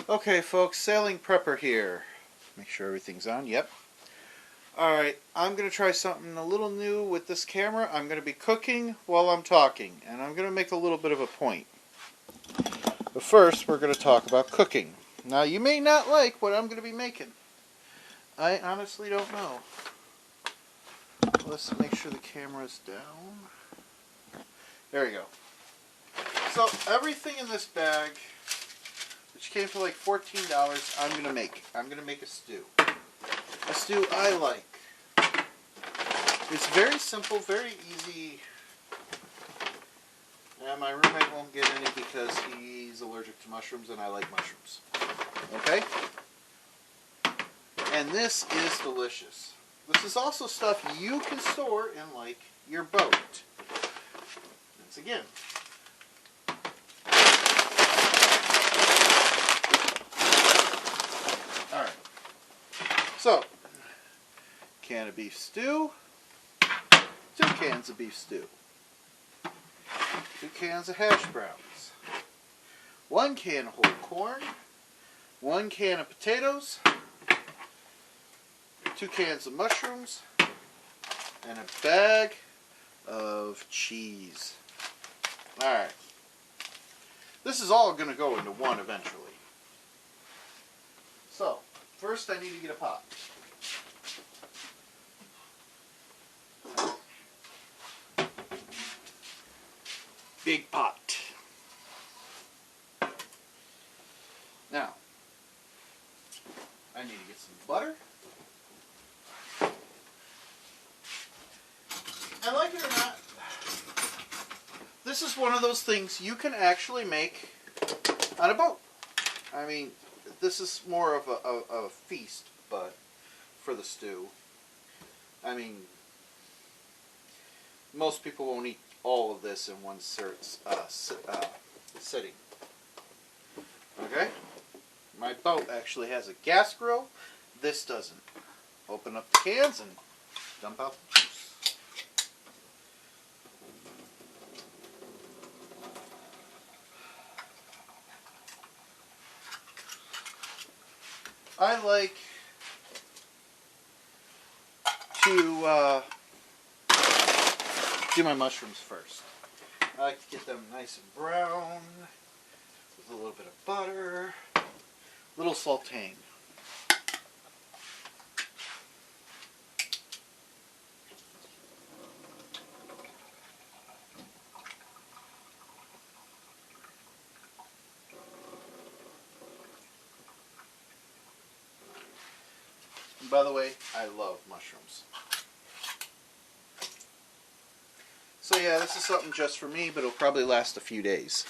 Okay, folks, Sailing Prepper here. Make sure everything's on. Yep. Alright, I'm going to try something a little new with this camera. I'm going to be cooking while I'm talking, and I'm going to make a little bit of a point. But first, we're going to talk about cooking. Now, you may not like what I'm going to be making. I honestly don't know. Let's make sure the camera's down. There we go. So, everything in this bag, which came for like $14, I'm going to make. I'm going to make a stew. A stew I like. It's very simple, very easy. And my roommate won't get any because he's allergic to mushrooms and I like mushrooms. Okay? And this is delicious. This is also stuff you can store in like your boat. Once again. Alright. So, can of beef stew. 2 cans of beef stew. 2 cans of hash browns. 1 can of whole corn. 1 can of potatoes. 2 cans of mushrooms. And a bag of cheese. Alright. This is all going to go into one eventually. So, first I need to get a pot. Big pot. Now, I need to get some butter. And like it or not, this is one of those things you can actually make on a boat. I mean, this is more of a feast, but for the stew. I mean, most people won't eat all of this in one sitting. Okay? My boat actually has a gas grill. This doesn't. Open up the cans and dump out the juice. I like to do my mushrooms first. I like to get them nice and brown with a little bit of butter, a little sauteing. And by the way, I love mushrooms. So yeah, this is something just for me, but it'll probably last a few days.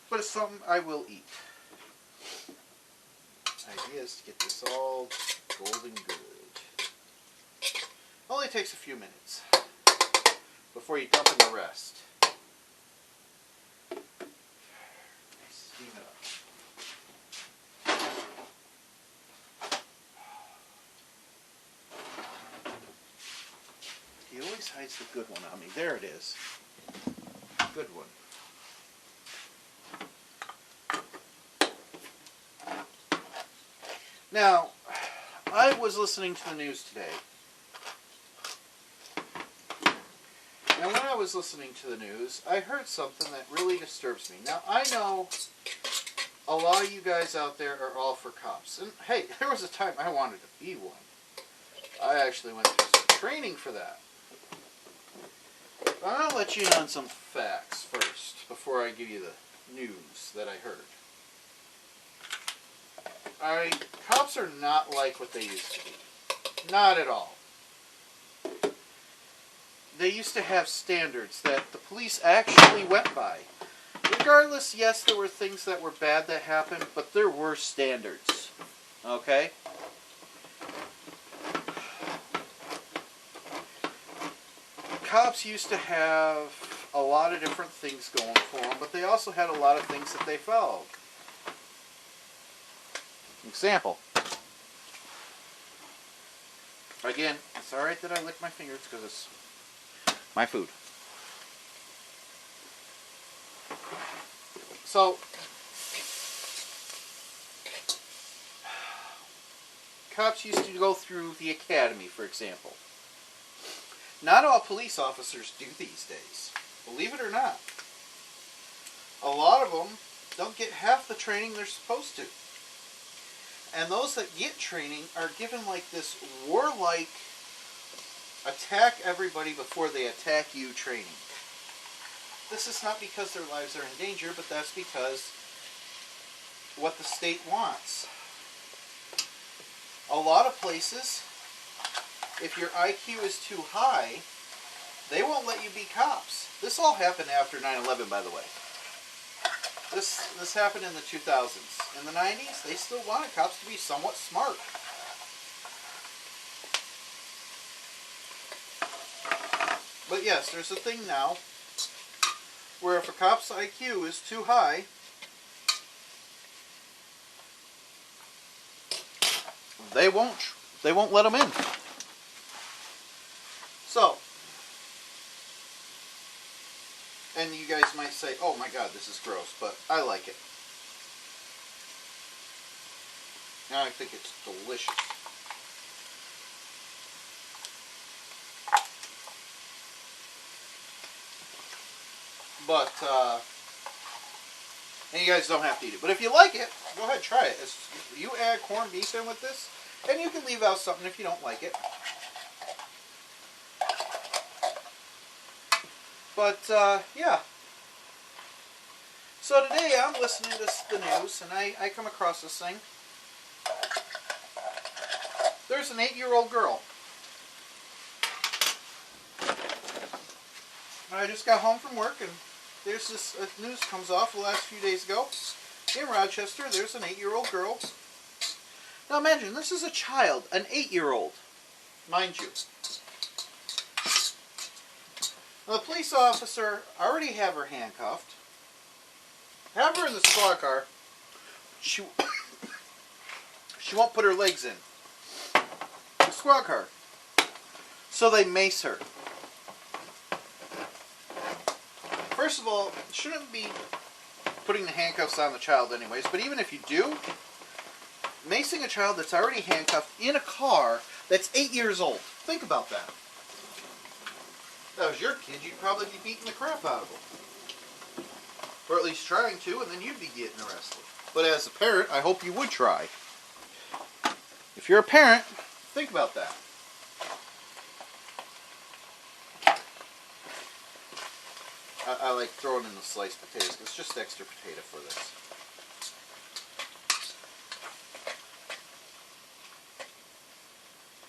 But it's something I will eat. The idea is to get this all golden good. Only takes a few minutes before you dump in the rest. Steam it up. He always hides the good one on me. There it is. Good one. Now, I was listening to the news today. And when I was listening to the news, I heard something that really disturbs me. Now, I know a lot of you guys out there are all for cops. And hey, there was a time I wanted to be one. I actually went through some training for that. But I'll let you in on some facts first, before I give you the news that I heard. Alright, cops are not like what they used to be. Not at all. They used to have standards that the police actually went by. Regardless, yes, there were things that were bad that happened, but there were standards. Okay? Cops used to have a lot of different things going for them, but they also had a lot of things that they followed. Example. Again, it's alright that I lick my fingers because it's my food. So, cops used to go through the academy, for example. Not all police officers do these days. Believe it or not. A lot of them don't get half the training they're supposed to. And those that get training are given like this warlike attack everybody before they attack you training. This is not because their lives are in danger, but that's because what the state wants. A lot of places, if your IQ is too high, they won't let you be cops. This all happened after 9/11, by the way. This happened in the 2000s. In the 90s, they still wanted cops to be somewhat smart. But yes, there's a thing now where if a cop's IQ is too high, they won't let them in. So, and you guys might say, oh my god, this is gross, but I like it. And I think it's delicious. But, and you guys don't have to eat it. But if you like it, go ahead, try it. You add corned beef in with this, and you can leave out something if you don't like it. But, yeah. So today I'm listening to the news, and I come across this thing. There's an 8-year-old girl. I just got home from work, and there's this news comes off the last few days ago. In Rochester, there's an 8-year-old girl. Now imagine, this is a child, an 8-year-old, mind you. Now, the police officer already have her handcuffed. Have her in the squad car. She won't put her legs in the squad car. So they mace her. First of all, shouldn't be putting the handcuffs on the child anyways, but even if you do, macing a child that's already handcuffed in a car that's 8 years old. Think about that. If that was your kid, you'd probably be beating the crap out of them. Or at least trying to, and then you'd be getting arrested. But as a parent, I hope you would try. If you're a parent, think about that. I like throwing in the sliced potatoes. It's just extra potato for this.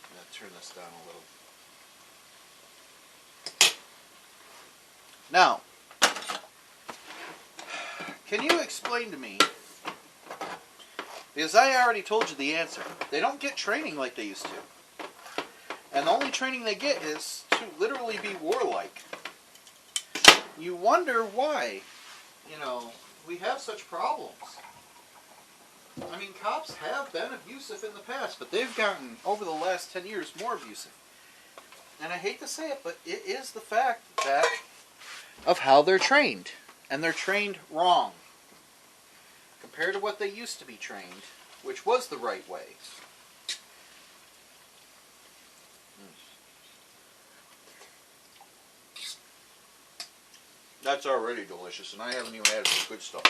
I'm going to turn this down a little. Now, can you explain to me, because I already told you the answer, they don't get training like they used to. And the only training they get is to literally be warlike. You wonder why, we have such problems. I mean, cops have been abusive in the past, but they've gotten, over the last 10 years, more abusive. And I hate to say it, but it is the fact that of how they're trained. And they're trained wrong. Compared to what they used to be trained, which was the right way. That's already delicious, and I haven't even added the good stuff.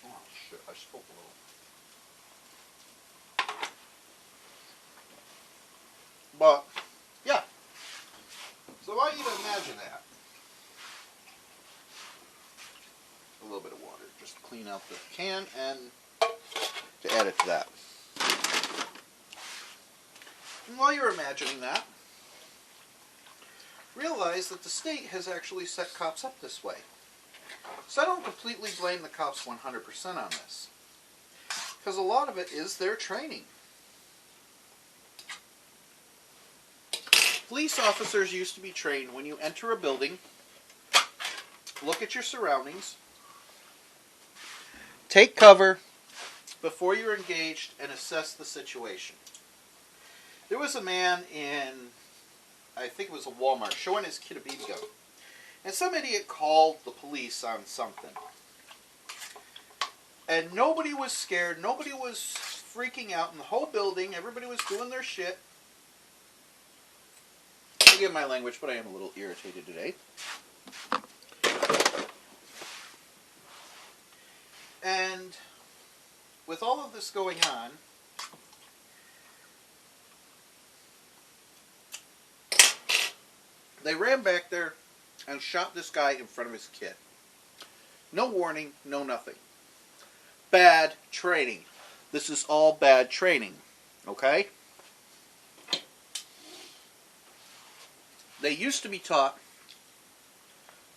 Oh shit, I spoke a little. But, yeah. So I want you to imagine that. A little bit of water, just to clean out the can and to add it to that. And while you're imagining that, realize that the state has actually set cops up this way. So I don't completely blame the cops 100% on this. Because a lot of it is their training. Police officers used to be trained when you enter a building, look at your surroundings, take cover before you're engaged, and assess the situation. There was a man in, I think it was a Walmart, showing his kid a BB gun. and some idiot called the police on something. And nobody was scared, nobody was freaking out in the whole building, everybody was doing their shit. Forgive my language, but I am a little irritated today. And with all of this going on, they ran back there and shot this guy in front of his kid. No warning, no nothing. Bad training. This is all bad training. Okay? They used to be taught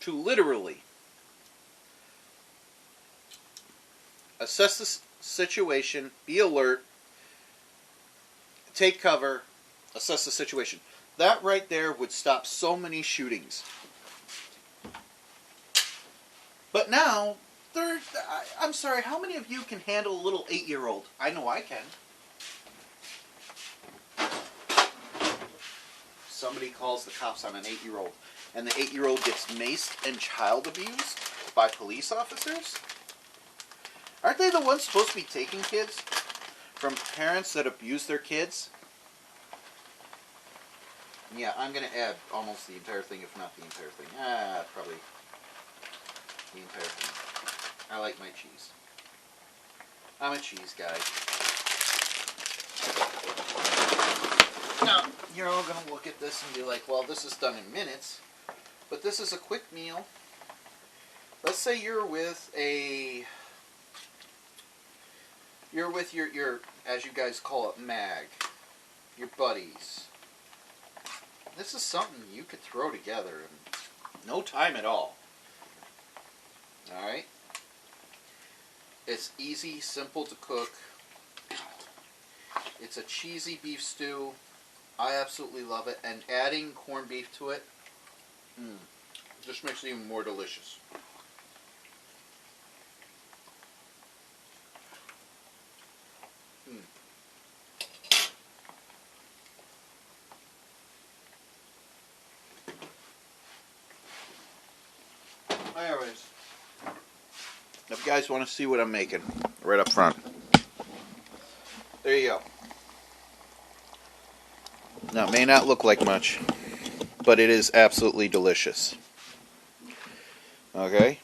to literally assess the situation, be alert, take cover, assess the situation. That right there would stop so many shootings. But now, I'm sorry, how many of you can handle a little 8-year-old? I know I can. Somebody calls the cops on an 8-year-old, and the 8-year-old gets maced and child abused by police officers? Aren't they the ones supposed to be taking kids from parents that abuse their kids? Yeah, I'm going to add almost the entire thing, if not the entire thing. Probably the entire thing. I like my cheese. I'm a cheese guy. Now, you're all going to look at this and be like, well, this is done in minutes, but this is a quick meal. Let's say you're with your, as you guys call it, mag, your buddies. This is something you could throw together in no time at all. Alright? It's easy, simple to cook. It's a cheesy beef stew. I absolutely love it. And adding corned beef to it, just makes it even more delicious. Anyways, if you guys want to see what I'm making, right up front. There you go. Now, it may not look like much, but it is absolutely delicious. Okay?